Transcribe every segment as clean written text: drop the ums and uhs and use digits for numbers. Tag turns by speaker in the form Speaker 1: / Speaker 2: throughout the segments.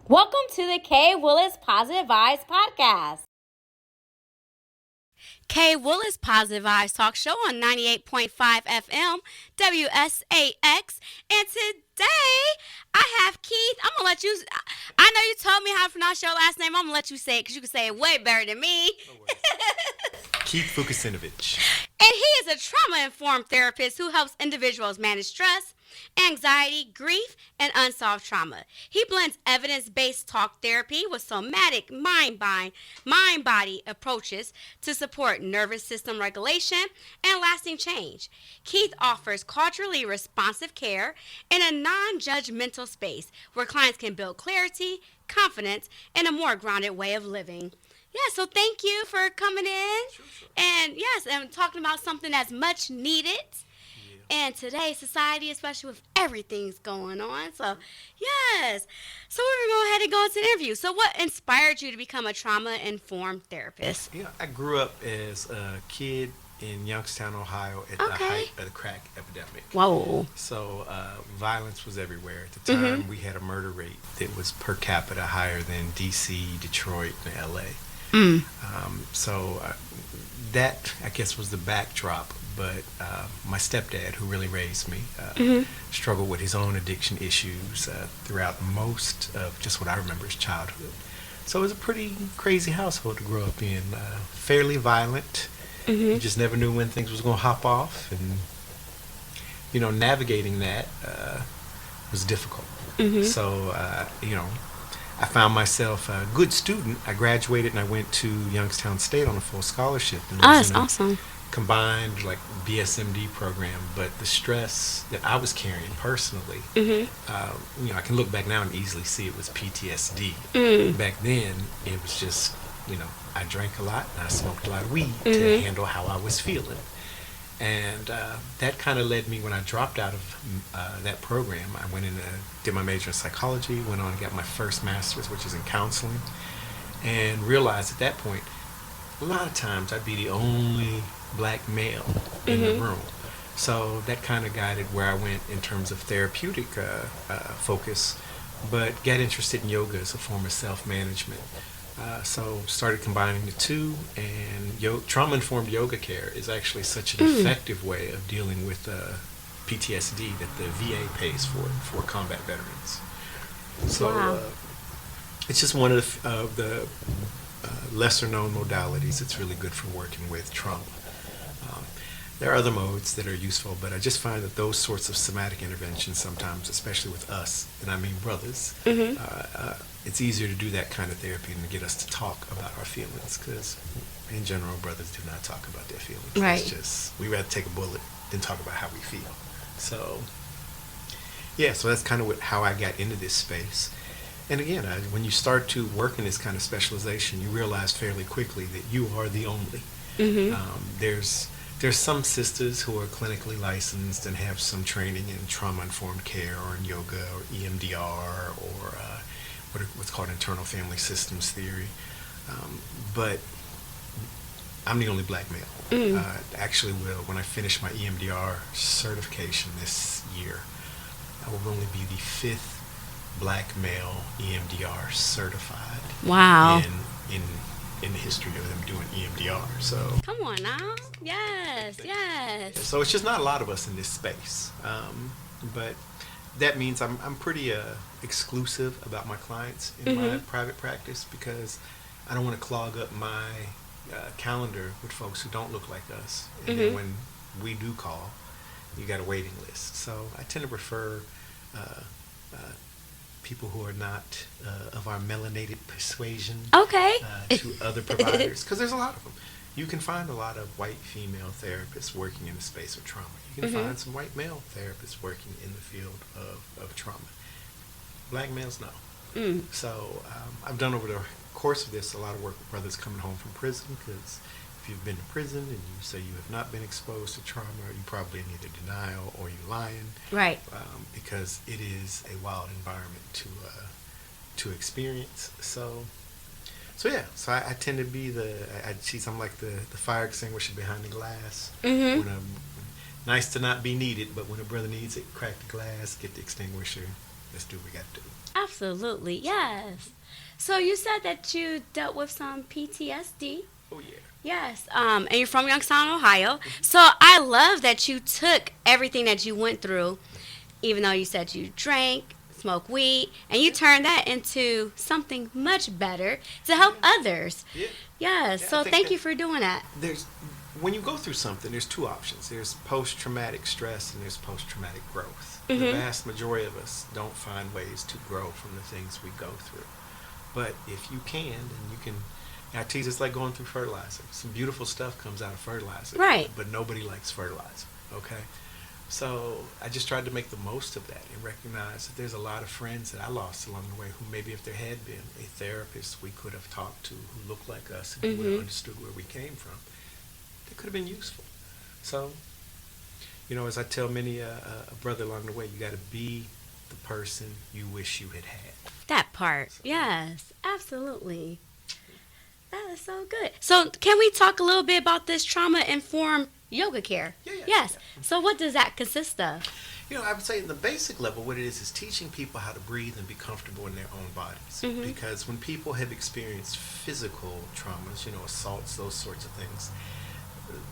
Speaker 1: Welcome to the K. Willis Positive Vibes Podcast. K. Willis Positive Vibes Talk Show on 98.5 FM, WSAX. And today, I have Keith. I'm going to let you, I know you told me how to pronounce your last name. I'm going to let you say it because you can say it way better than me.
Speaker 2: No Keith Vukasinovich.
Speaker 1: And he is a trauma-informed therapist who helps individuals manage stress, anxiety, grief, and unsolved trauma. He blends evidence-based talk therapy with somatic mind-body approaches to support nervous system regulation and lasting change. Keith offers culturally responsive care in a non-judgmental space where clients can build clarity, confidence, and a more grounded way of living. Yeah, so thank you for coming in.
Speaker 2: Sure.
Speaker 1: And yes, and talking about something that's much needed. And today's society, especially with everything's going on. So, yes. So we're going to go ahead and go into the interview. So what inspired you to become a trauma-informed therapist?
Speaker 2: Yeah, I grew up as a kid in Youngstown, Ohio at the height of the crack epidemic.
Speaker 1: Whoa.
Speaker 2: So violence was everywhere. At the time, we had a murder rate that was per capita higher than D.C., Detroit, and L.A. So that, I guess, was the backdrop. But my stepdad, who really raised me, struggled with his own addiction issues throughout most of just what I remember as childhood. So it was a pretty crazy household to grow up in. Fairly violent. You just never knew when things was going to hop off. And, you know, navigating that was difficult. So, you know, I found myself a good student. I graduated and I went to Youngstown State on a full scholarship. And
Speaker 1: That's awesome.
Speaker 2: Combined like BSMD program, but the stress that I was carrying personally, you know, I can look back now and easily see it was PTSD. Back then, it was just, you know, I drank a lot and I smoked a lot of weed to handle how I was feeling. And that kind of led me, when I dropped out of that program, I went in and did my major in psychology, went on and got my first master's, which is in counseling, and realized at that point, a lot of times I'd be the only black male in the room. So that kind of guided where I went in terms of therapeutic focus, but got interested in yoga as a form of self-management. So started combining the two, and trauma-informed yoga care is actually such an effective way of dealing with PTSD that the VA pays for combat veterans. So it's just one of the lesser-known modalities. It's really good for working with trauma. There are other modes that are useful, but I just find that those sorts of somatic interventions sometimes, especially with us, and I mean brothers, it's easier to do that kind of therapy than to get us to talk about our feelings, because in general, brothers do not talk about their feelings.
Speaker 1: Right.
Speaker 2: It's just, we rather take a bullet than talk about how we feel. So, yeah, so that's kind of how I got into this space. And again, when you start to work in this kind of specialization, you realize fairly quickly that you are the only. There's some sisters who are clinically licensed and have some training in trauma-informed care or in yoga or EMDR or what's called internal family systems theory. But I'm the only black male. Actually, when I finish my EMDR certification this year, I will only be the 5th black male EMDR certified.
Speaker 1: Wow.
Speaker 2: In the history of them doing EMDR. So
Speaker 1: Come on now. Yes.
Speaker 2: so it's just not a lot of us in this space. But that means I'm pretty exclusive about my clients in my private practice, because I don't want to clog up my calendar with folks who don't look like us. And then when we do call, you got a waiting list. So I tend to refer people who are not of our melanated persuasion to other providers, because there's a lot of them. You can find a lot of white female therapists working in the space of trauma. You can find some white male therapists working in the field of trauma. Black males, no. So I've done over the course of this a lot of work with brothers coming home from prison, because if you've been to prison and you say you have not been exposed to trauma, you probably in either denial or you're lying. Right. Because it is a wild environment to experience. So yeah. So I tend to be I'm like the fire extinguisher behind the glass. Nice to not be needed, but when a brother needs it, crack the glass, get the extinguisher, let's do what we got to do.
Speaker 1: Absolutely, yes. So you said that you dealt with some PTSD.
Speaker 2: Oh yeah.
Speaker 1: Yes, and you're from Youngstown, Ohio. So I love that you took everything that you went through, even though you said you drank, smoked weed, and you turned that into something much better to help others.
Speaker 2: Yeah.
Speaker 1: Yes,
Speaker 2: Yeah, I
Speaker 1: so
Speaker 2: think
Speaker 1: thank
Speaker 2: that
Speaker 1: you for doing that.
Speaker 2: There's when you go through something, there's two options. There's post-traumatic stress and there's post-traumatic growth. The vast majority of us don't find ways to grow from the things we go through. But if you can, and you can, I tease it's like going through fertilizer. Some beautiful stuff comes out of fertilizer.
Speaker 1: Right.
Speaker 2: But nobody likes fertilizer. Okay? So I just tried to make the most of that and recognize that there's a lot of friends that I lost along the way who maybe if there had been a therapist we could have talked to who looked like us and who would have understood where we came from, that could have been useful. So, as I tell many a brother along the way, you got to be the person you wish you had had.
Speaker 1: That part, yes, absolutely. That is so good. So can we talk a little bit about this trauma-informed yoga care?
Speaker 2: Yeah.
Speaker 1: Yes. So what does that consist of?
Speaker 2: I would say in the basic level, what it is teaching people how to breathe and be comfortable in their own bodies. Because when people have experienced physical traumas, assaults, those sorts of things,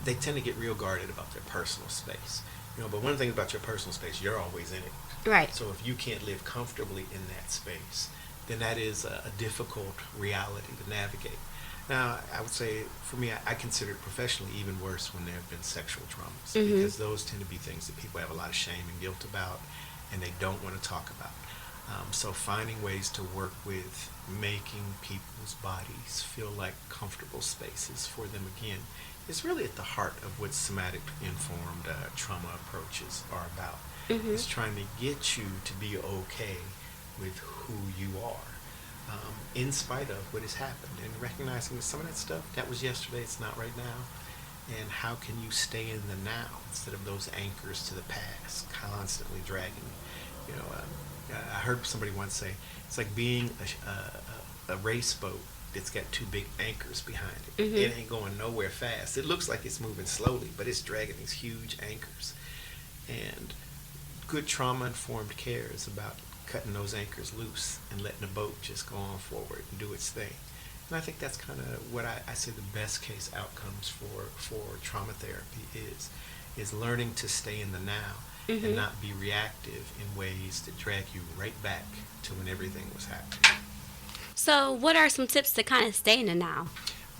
Speaker 2: they tend to get real guarded about their personal space. But one thing about your personal space, you're always in it.
Speaker 1: Right.
Speaker 2: So if you can't live comfortably in that space, then that is a difficult reality to navigate. Now, I would say, for me, I consider it professionally even worse when there have been sexual traumas, because those tend to be things that people have a lot of shame and guilt about, and they don't want to talk about. So finding ways to work with making people's bodies feel like comfortable spaces for them again is really at the heart of what somatic-informed trauma approaches are about. It's trying to get you to be okay with who you are. In spite of what has happened, and recognizing that some of that stuff that was yesterday, it's not right now, and how can you stay in the now instead of those anchors to the past constantly dragging you. I heard somebody once say it's like being a race boat that's got two big anchors behind it. It ain't going nowhere fast. It looks like it's moving slowly, but it's dragging these huge anchors. And good trauma-informed care is about cutting those anchors loose and letting the boat just go on forward and do its thing. And I think that's kind of what I say the best case outcomes for trauma therapy is learning to stay in the now and not be reactive in ways that drag you right back to when everything was happening.
Speaker 1: So what are some tips to kind of stay in the now?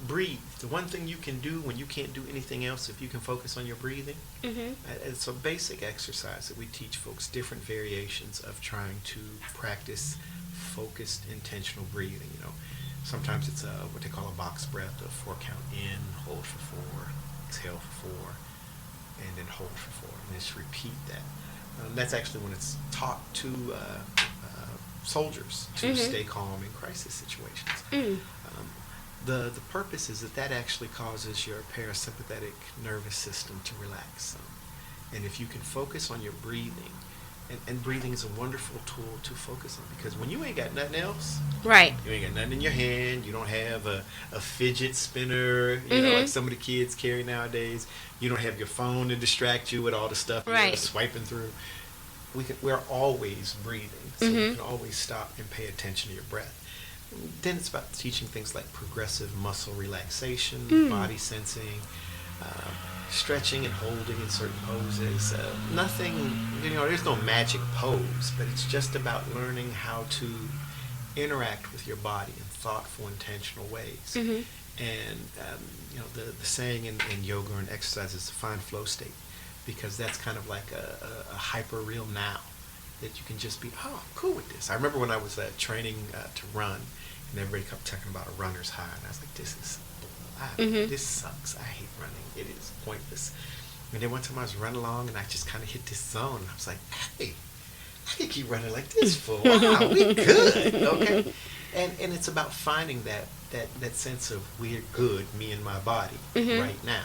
Speaker 2: Breathe. The one thing you can do when you can't do anything else, if you can focus on your breathing, it's a basic exercise that we teach folks, different variations of trying to practice focused, intentional breathing. Sometimes it's what they call a box breath, a 4 count in, hold for 4, exhale for 4, and then hold for 4, and just repeat that. That's actually when it's taught to soldiers to stay calm in crisis situations. The purpose is that actually causes your parasympathetic nervous system to relax some. And if you can focus on your breathing, and breathing is a wonderful tool to focus on, because when you ain't got nothing else,
Speaker 1: Right.
Speaker 2: you ain't got nothing in your hand, you don't have a fidget spinner, like some of the kids carry nowadays, you don't have your phone to distract you with all the stuff you're swiping through. We're always breathing, so you can always stop and pay attention to your breath. Then it's about teaching things like progressive muscle relaxation, body sensing, stretching and holding in certain poses. Nothing, there's no magic pose, but it's just about learning how to interact with your body in thoughtful, intentional ways. And, the saying in yoga and exercise is to find flow state, because that's kind of like a hyper real now that you can just be, I'm cool with this. I remember when I was training to run, and everybody kept talking about a runner's high, and I was like, this sucks. I hate running. It is pointless. And then one time I was running along, and I just kind of hit this zone, and I was like, hey, I can keep running like this for a while. We good, okay? And it's about finding that sense of we're good, me and my body, right now,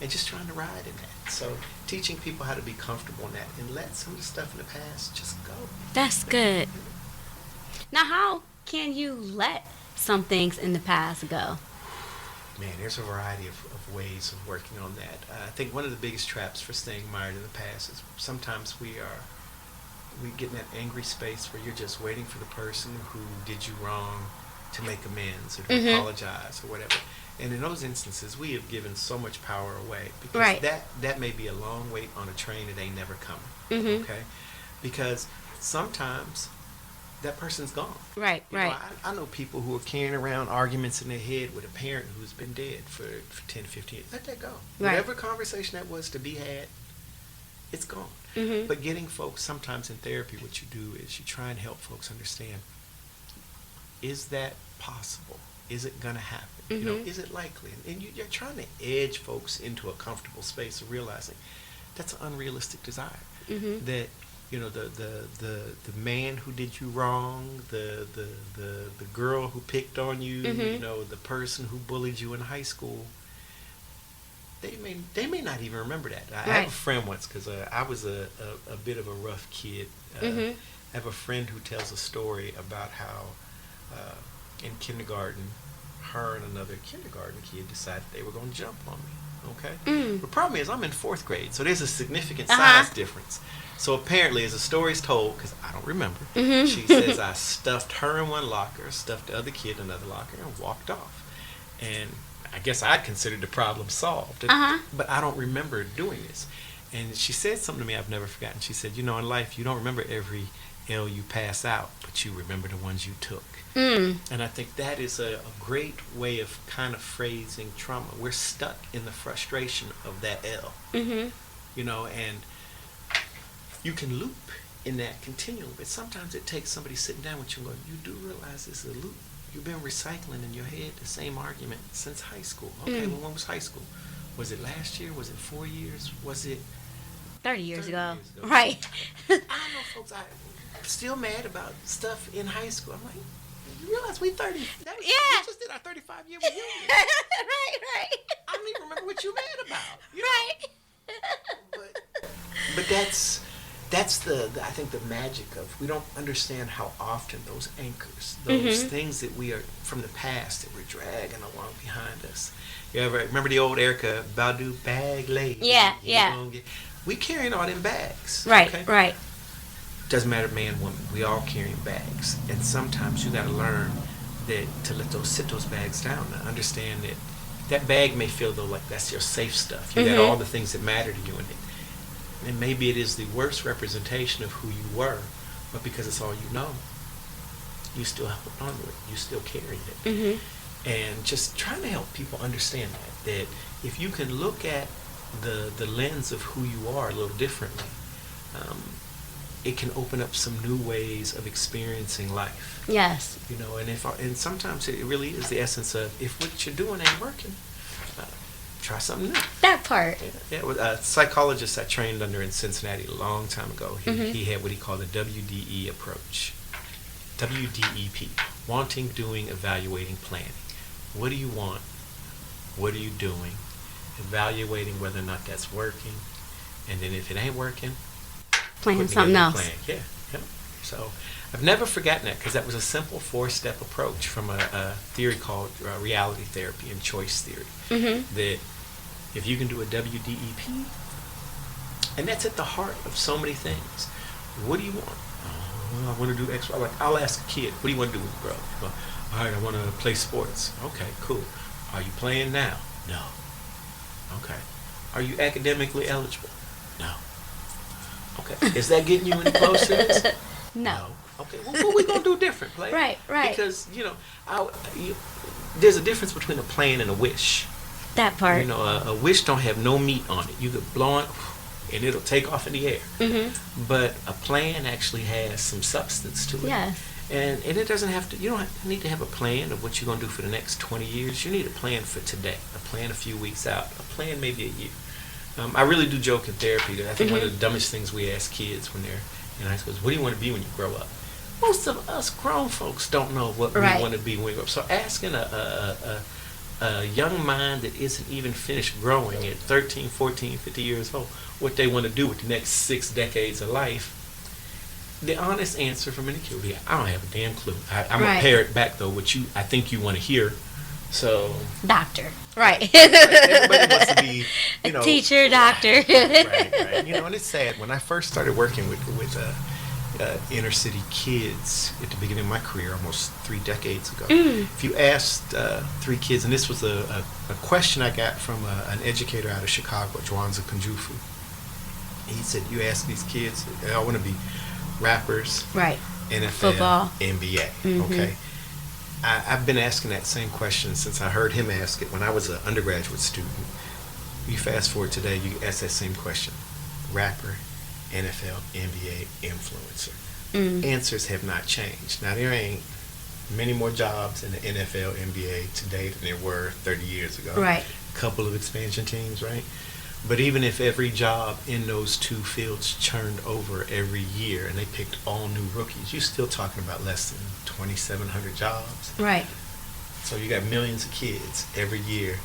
Speaker 2: and just trying to ride in that. So teaching people how to be comfortable in that and let some of the stuff in the past just go.
Speaker 1: That's good. Now, how can you let some things in the past go?
Speaker 2: Man, there's a variety of ways of working on that. I think one of the biggest traps for staying mired in the past is sometimes we get in that angry space where you're just waiting for the person who did you wrong to make amends or to apologize or whatever. And in those instances, we have given so much power away, because that may be a long wait on a train that ain't never coming. Okay, because sometimes that person's gone.
Speaker 1: Right.
Speaker 2: You know, I know people who are carrying around arguments in their head with a parent who's been dead for 10, 15 years. Let that go.
Speaker 1: Right.
Speaker 2: Whatever conversation that was to be had, it's gone. But getting folks, sometimes in therapy, what you do is you try and help folks understand, is that possible? Is it going to happen? You know, is it likely? And you're trying to edge folks into a comfortable space of realizing that's an unrealistic desire. That, you know, the man who did you wrong, the girl who picked on you, you know, the person who bullied you in high school, they may not even remember that. I have a friend once, because I was a bit of a rough kid. I have a friend who tells a story about how in kindergarten, her and another kindergarten kid decided they were going to jump on me. Okay? The problem is I'm in 4th grade, so there's a significant size difference. So apparently, as the story's told, because I don't remember, she says I stuffed her in one locker, stuffed the other kid in another locker, and walked off. And I guess I'd considered the problem solved. But I don't remember doing this. And she said something to me I've never forgotten. She said, you know, in life, you don't remember every L you pass out, but you remember the ones you took. And I think that is a great way of kind of phrasing trauma. We're stuck in the frustration of that L. You know, and you can loop in that continuum, but sometimes it takes somebody sitting down with you and going, you do realize this is a loop. You've been recycling in your head the same argument since high school. Okay, well, when was high school? Was it last year? Was it 4 years? Was it
Speaker 1: 30 years ago? Right.
Speaker 2: I know folks, I'm still mad about stuff in high school. I'm like, you realize we 30. We just did our 35-year reunion.
Speaker 1: right.
Speaker 2: I don't even remember what you mad about. You
Speaker 1: know?
Speaker 2: But that's the I think the magic of, we don't understand how often those anchors, those things that we are from the past that we're dragging along behind us. You ever remember the old Erica Badu bag lady?
Speaker 1: Yeah.
Speaker 2: We carrying all them bags.
Speaker 1: Right,
Speaker 2: okay?
Speaker 1: right.
Speaker 2: Doesn't matter man, woman. We all carrying bags, and sometimes you got to learn that to let those bags down. To understand that bag may feel though like that's your safe stuff. You got all the things that matter to you in it. And maybe it is the worst representation of who you were, but because it's all you know, you still hold on to it. You still carry it. And just trying to help people understand that if you can look at the lens of who you are a little differently, it can open up some new ways of experiencing life.
Speaker 1: Yes.
Speaker 2: You know, and sometimes it really is the essence of, if what you're doing ain't working, try something new.
Speaker 1: That part.
Speaker 2: Yeah, a psychologist I trained under in Cincinnati a long time ago, he had what he called the WDE approach. WDEP, wanting, doing, evaluating, planning. What do you want? What are you doing? Evaluating whether or not that's working. And then if it ain't working,
Speaker 1: Plan something else.
Speaker 2: Plan. Yeah. So I've never forgotten that, because that was a simple 4-step approach from a theory called reality therapy and choice theory. That if you can do a WDEP, and that's at the heart of so many things. What do you want? Oh, I want to do X, Y. Like, I'll ask a kid, what do you want to do when you grow up? Well, all right, I want to play sports. Okay, cool. Are you playing now? No. Okay. Are you academically eligible? No. Okay. Is that getting you any closer to this?
Speaker 1: No.
Speaker 2: Okay. Well, what we gonna do different, player?
Speaker 1: Right.
Speaker 2: Because there's a difference between a plan and a wish.
Speaker 1: That part.
Speaker 2: You know, a wish don't have no meat on it. You could blow it, and it'll take off in the air. But a plan actually has some substance to it.
Speaker 1: Yes.
Speaker 2: And it doesn't have to. You don't need to have a plan of what you're gonna do for the next 20 years. You need a plan for today. A plan a few weeks out. A plan maybe a year. I really do joke in therapy that I think one of the dumbest things we ask kids when they're in high school is, what do you want to be when you grow up? Most of us grown folks don't know what we want to be when we grow up. So asking a young mind that isn't even finished growing at 13, 14, 50 years old what they want to do with the next 6 decades of life, the honest answer from any kid would be, I don't have a damn clue. I'm going to parrot back, though, what I think you want to hear. So
Speaker 1: doctor, right?
Speaker 2: Everybody wants to be, you know,
Speaker 1: teacher, doctor.
Speaker 2: Right. You know, and it's sad. When I first started working with inner city kids at the beginning of my career, almost 3 decades ago. If you asked 3 kids, and this was a question I got from an educator out of Chicago, Juanza Kunjufu. He said, you ask these kids, they all want to be rappers,
Speaker 1: Right.
Speaker 2: NFL,
Speaker 1: Football.
Speaker 2: NBA, okay? I've been asking that same question since I heard him ask it when I was an undergraduate student. You fast forward today, you ask that same question. Rapper, NFL, NBA, influencer. Answers have not changed. Now, there ain't many more jobs in the NFL, NBA today than there were 30 years ago.
Speaker 1: Right.
Speaker 2: Couple of expansion teams, right? But even if every job in those 2 fields churned over every year and they picked all new rookies, you're still talking about less than 2,700 jobs.
Speaker 1: Right.
Speaker 2: So you got millions of kids every year.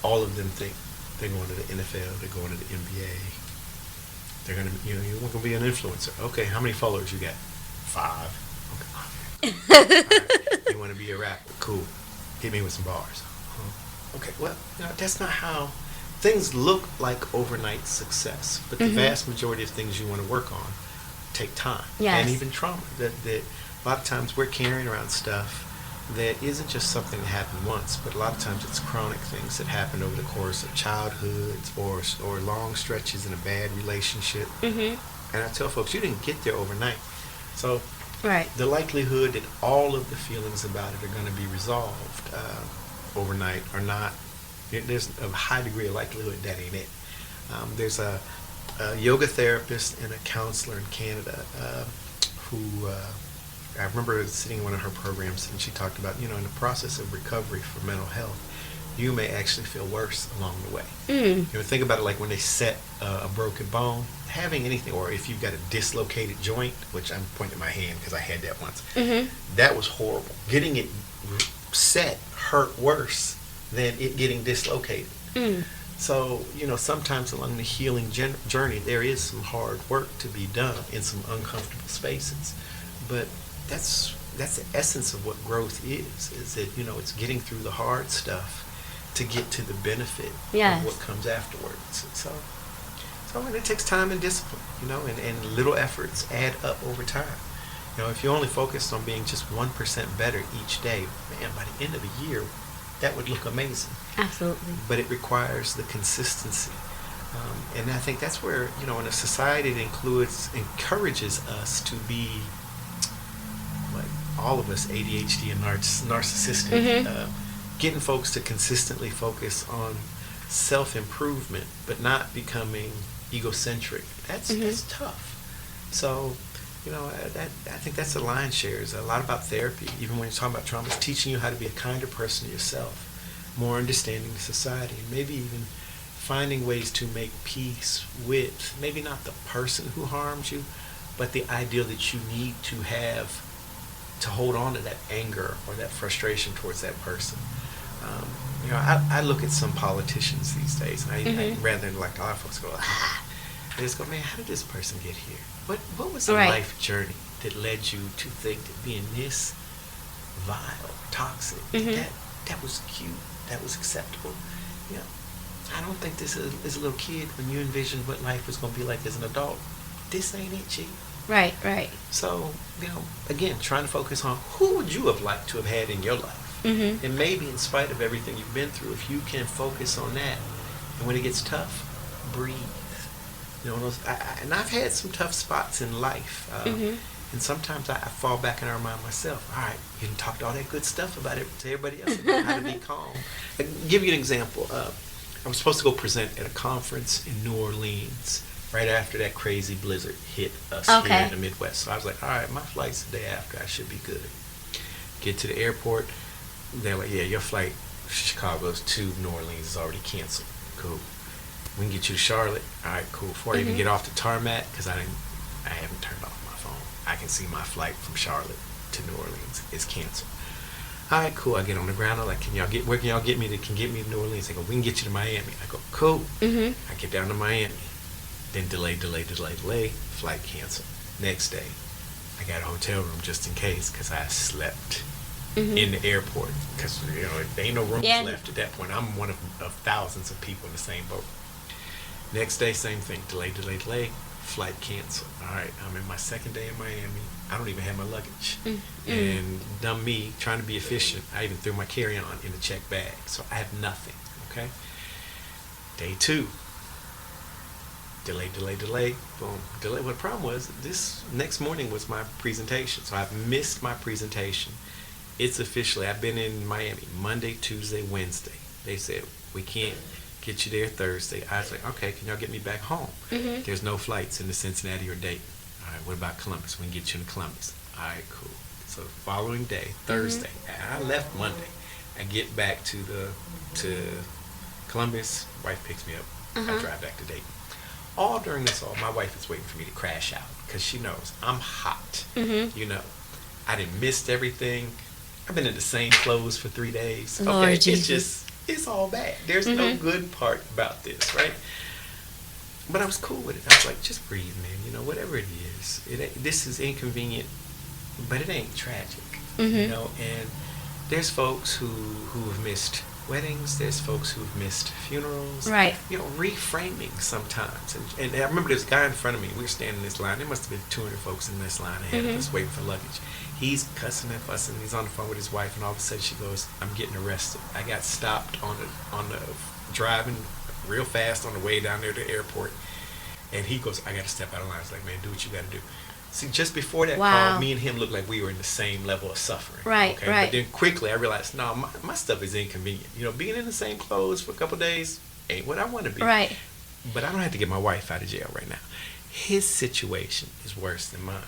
Speaker 2: All of them think they're going to the NFL, they're going to the NBA. They're going to, you're going to be an influencer. Okay, how many followers you got? 5. Okay. All right. You want to be a rapper? Cool. Hit me with some bars. Okay, well, that's not how things look like overnight success, but the vast majority of things you want to work on take time.
Speaker 1: Yes.
Speaker 2: And even trauma. That a lot of times we're carrying around stuff that isn't just something that happened once, but a lot of times it's chronic things that happen over the course of childhoods or long stretches in a bad relationship. And I tell folks, you didn't get there overnight. So
Speaker 1: Right.
Speaker 2: the likelihood that all of the feelings about it are going to be resolved overnight are not. There's a high degree of likelihood that ain't it. There's a yoga therapist and a counselor in Canada who I remember sitting in one of her programs, and she talked about, in the process of recovery for mental health, you may actually feel worse along the way. Think about it like when they set a broken bone, having anything, or if you've got a dislocated joint, which I'm pointing at my hand because I had that once, that was horrible. Getting it set hurt worse than it getting dislocated. So, sometimes along the healing journey, there is some hard work to be done in some uncomfortable spaces. But that's the essence of what growth is that, it's getting through the hard stuff to get to the benefit
Speaker 1: Yes.
Speaker 2: of what comes afterwards. So it takes time and discipline, and little efforts add up over time. If you only focused on being just 1% better each day, man, by the end of the year, that would look amazing.
Speaker 1: Absolutely.
Speaker 2: But it requires the consistency. And I think that's where, in a society that encourages us to be, like all of us, ADHD and narcissistic, getting folks to consistently focus on self-improvement, but not becoming egocentric. That's tough. So, I think that's the lion's share. Is a lot about therapy. Even when you're talking about trauma, it's teaching you how to be a kinder person to yourself, more understanding of society, and maybe even finding ways to make peace with maybe not the person who harms you, but the ideal that you need to have to hold on to that anger or that frustration towards that person. I look at some politicians these days, and I rather than like a lot of folks go, they just go, man, how did this person get here? What was the life journey that led you to think that being this vile, toxic, that was cute, that was acceptable? I don't think this is, as a little kid, when you envisioned what life was going to be like as an adult, this ain't it, G.
Speaker 1: Right.
Speaker 2: So, again, trying to focus on who would you have liked to have had in your life? And maybe in spite of everything you've been through, if you can focus on that, and when it gets tough, breathe. And I've had some tough spots in life, and sometimes I fall back and I remind myself, all right, you didn't talk all that good stuff about it to everybody else about how to be calm. I can give you an example. I was supposed to go present at a conference in New Orleans right after that crazy blizzard hit us here in the Midwest. So I was like, all right, my flight's the day after. I should be good. Get to the airport. They're like, yeah, your flight Chicago's to New Orleans is already canceled. Cool. We can get you to Charlotte. All right, cool. Before I even get off the tarmac, because I haven't turned off my phone. I can see my flight from Charlotte to New Orleans is canceled. All right, cool. I get on the ground. I'm like, where can y'all get me to New Orleans? They go, we can get you to Miami. I go, cool. I get down to Miami. Then delay. Flight canceled. Next day, I got a hotel room just in case because I slept in the airport because there ain't no rooms left at that point. I'm one of thousands of people in the same boat. Next day, same thing. Delay. flight canceled. All right, I'm in my second day in Miami. I don't even have my luggage.
Speaker 1: Mm-hmm.
Speaker 2: And dumb me, trying to be efficient, I even threw my carry-on in the check bag. So I have nothing, okay? Day 2. Delay, boom, delay. Well, the problem was this next morning was my presentation. So I've missed my presentation. It's officially, I've been in Miami Monday, Tuesday, Wednesday. They said, we can't get you there Thursday. I was like, okay, can y'all get me back home?
Speaker 1: Mm-hmm.
Speaker 2: There's no flights into Cincinnati or Dayton. All right, what about Columbus? We can get you in Columbus. All right, cool. So the following day, Thursday, I left Monday. I get back to Columbus. Wife picks me up. I drive back to Dayton. All during this, my wife is waiting for me to crash out because she knows I'm hot.
Speaker 1: Mm-hmm.
Speaker 2: You know, I done missed everything. I've been in the same clothes for 3 days.
Speaker 1: Lord
Speaker 2: Okay,
Speaker 1: Jesus.
Speaker 2: it's all bad. There's no good part about this, right? But I was cool with it. I was like, just breathe, man. You know, whatever it is. This is inconvenient, but it ain't tragic. You know, and there's folks who have missed weddings. There's folks who've missed funerals.
Speaker 1: Right.
Speaker 2: You know, reframing sometimes. And I remember this guy in front of me. We were standing in this line. There must have been 200 folks in this line ahead of us waiting for luggage. He's cussing and fussing. He's on the phone with his wife, and all of a sudden she goes, "I'm getting arrested. I got stopped on the driving real fast on the way down there to the airport." And he goes, "I got to step out of line." I was like, "Man, do what you got to do." See, just before that call, me and him looked like we were in the same level of suffering.
Speaker 1: Right,
Speaker 2: okay?
Speaker 1: right.
Speaker 2: But then quickly I realized, no, my stuff is inconvenient. You know, being in the same clothes for a couple of days ain't what I want to be.
Speaker 1: Right.
Speaker 2: But I don't have to get my wife out of jail right now. His situation is worse than mine.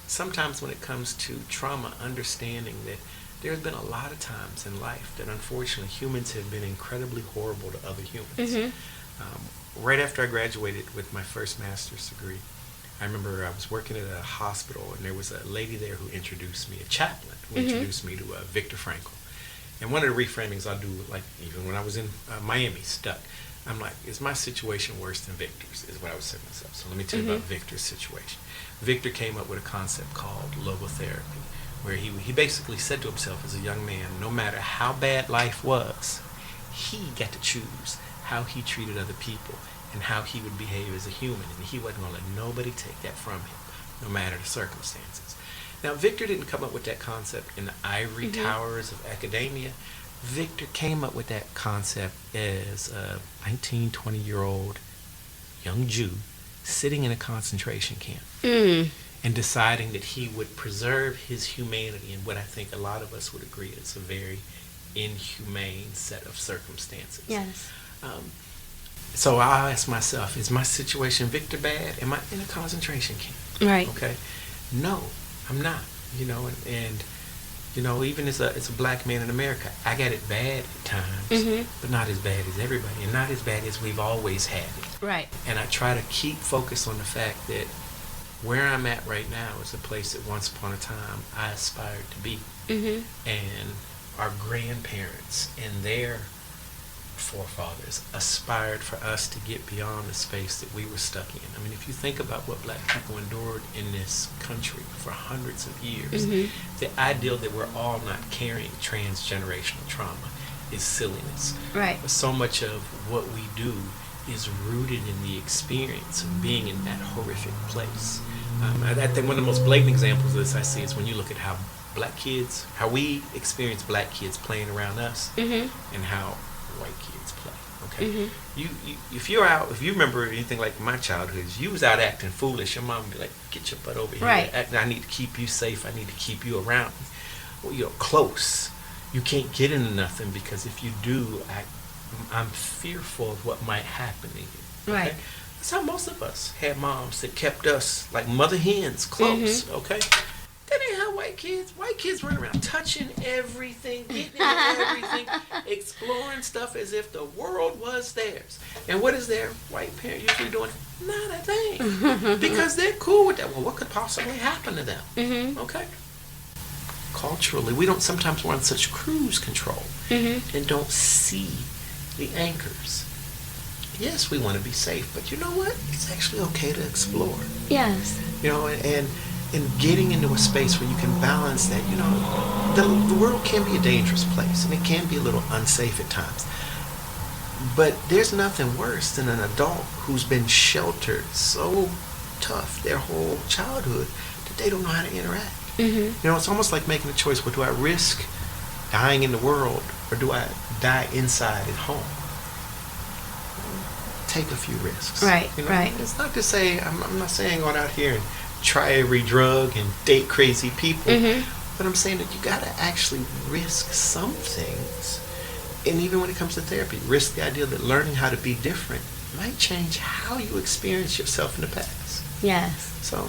Speaker 2: Sometimes when it comes to trauma, understanding that there's been a lot of times in life that unfortunately humans have been incredibly horrible to other humans. Right after I graduated with my first master's degree, I remember I was working at a hospital, and there was a lady there who introduced me, a chaplain, who introduced me to Viktor Frankl. And one of the reframings I do, like even when I was in Miami, stuck, I'm like, is my situation worse than Victor's, is what I was saying to myself. So let me tell you about Victor's situation. Victor came up with a concept called logotherapy, where he basically said to himself as a young man, no matter how bad life was, he got to choose how he treated other people and how he would behave as a human, and he wasn't going to let nobody take that from him, no matter the circumstances. Now, Victor didn't come up with that concept in the ivory towers of academia. Victor came up with that concept as a 19, 20-year-old young Jew sitting in a concentration camp and deciding that he would preserve his humanity in what I think a lot of us would agree is a very inhumane set of circumstances.
Speaker 1: Yes.
Speaker 2: So I asked myself, is my situation, Victor, bad? Am I in a concentration camp?
Speaker 1: Right.
Speaker 2: Okay. No, I'm not. You know, and you know, even as a black man in America, I got it bad at times, but not as bad as everybody, and not as bad as we've always had it.
Speaker 1: Right.
Speaker 2: And I try to keep focused on the fact that where I'm at right now is a place that once upon a time I aspired to be. And our grandparents and their forefathers aspired for us to get beyond the space that we were stuck in. I mean, if you think about what black people endured in this country for hundreds of years, the ideal that we're all not carrying transgenerational trauma is silliness.
Speaker 1: Right.
Speaker 2: But so much of what we do is rooted in the experience of being in that horrific place. I think one of the most blatant examples of this I see is when you look at how we experience black kids playing around us, and how white kids play. Okay, if you remember anything like my childhood, you was out acting foolish. Your mom would be like, "Get your butt over here!
Speaker 1: Right.
Speaker 2: I need to keep you safe. I need to keep you around me. Well, you're close. You can't get into nothing because if you do, I'm fearful of what might happen to you." Okay?
Speaker 1: Right.
Speaker 2: That's how most of us had moms that kept us like mother hens close. Okay. That ain't how white kids run around touching everything, getting into everything, exploring stuff as if the world was theirs. And what is their white parent usually doing? Not a thing. Because they're cool with that. Well, what could possibly happen to them? Okay? Culturally, sometimes we're on such cruise control and don't see the anchors. Yes, we want to be safe, but you know what? It's actually okay to explore.
Speaker 1: Yes.
Speaker 2: You know, and getting into a space where you can balance that, you know, the world can be a dangerous place and it can be a little unsafe at times. But there's nothing worse than an adult who's been sheltered so tough their whole childhood that they don't know how to interact.
Speaker 1: Mm-hmm.
Speaker 2: It's almost like making a choice. Well, do I risk dying in the world, or do I die inside at home? Take a few risks.
Speaker 1: Right, right.
Speaker 2: It's not to say, I'm not saying go out here and try every drug and date crazy people, but I'm saying that you got to actually risk some things. And even when it comes to therapy, risk the idea that learning how to be different might change how you experience yourself in the past.
Speaker 1: Yes.
Speaker 2: So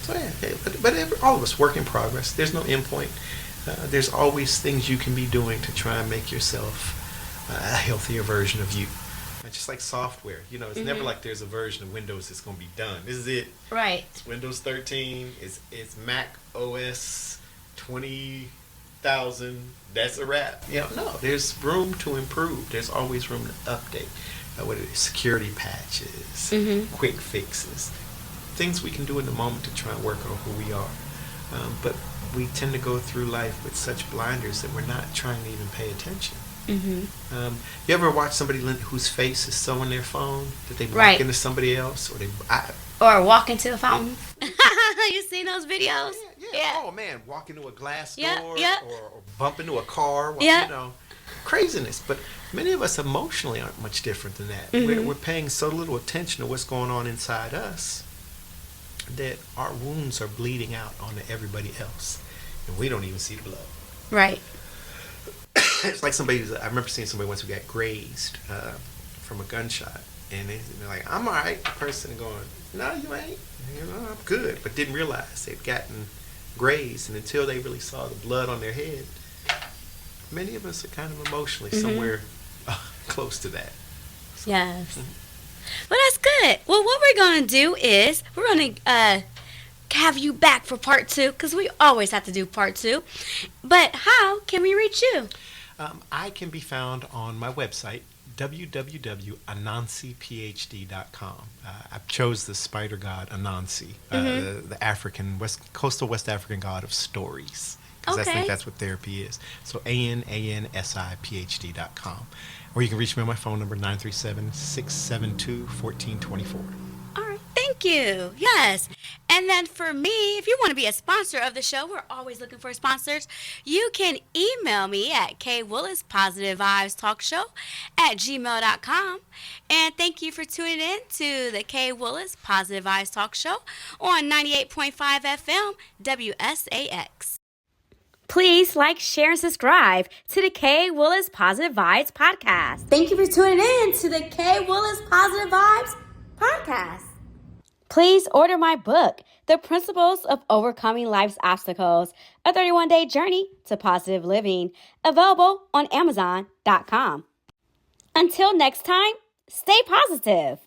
Speaker 2: yeah. But all of us work in progress. There's no end point. There's always things you can be doing to try and make yourself a healthier version of you. Just like software, it's never like there's a version of Windows that's going to be done. This is it.
Speaker 1: Right.
Speaker 2: It's Windows 13. It's Mac OS 20,000. That's a wrap. No, there's room to improve. There's always room to update. Whether it's security patches, quick fixes, things we can do in the moment to try and work on who we are. But we tend to go through life with such blinders that we're not trying to even pay attention. You ever watch somebody whose face is so in their phone that they walk into somebody else,
Speaker 1: or walk into a fountain? You seen those videos?
Speaker 2: Yeah. Oh man, walk into a glass door, or bump into a car. Craziness. But many of us emotionally aren't much different than that. We're paying so little attention to what's going on inside us that our wounds are bleeding out onto everybody else, and we don't even see the blood.
Speaker 1: Right.
Speaker 2: It's like I remember seeing somebody once who got grazed from a gunshot, and they're like, "I'm all right." The person going, "No, you ain't. I'm good," but didn't realize they'd gotten grazed, and until they really saw the blood on their head, many of us are kind of emotionally somewhere close to that. So,
Speaker 1: yes. Well, that's good. Well, what we're going to do is we're going to have you back for part 2, because we always have to do part 2. But how can we reach you?
Speaker 2: I can be found on my website, www.anansiphd.com. I chose the spider god Anansi, the African coastal West African god of stories, because I think that's what therapy is. So ANANSIPHD.com. Or you can reach me on my phone number, 937-672-1424.
Speaker 1: All right. Thank you. Yes. And then for me, if you want to be a sponsor of the show, we're always looking for sponsors. You can email me at kwillispositivevibestalkshow@gmail.com. And thank you for tuning in to the K. Willis Positive Vibes Talk Show on 98.5 FM WSAX. Please like, share, and subscribe to the K. Willis Positive Vibes podcast. Thank you for tuning in to the K. Willis Positive Vibes podcast. Please order my book, The Principles of Overcoming Life's Obstacles, a 31-day journey to positive living, available on Amazon.com. Until next time, stay positive.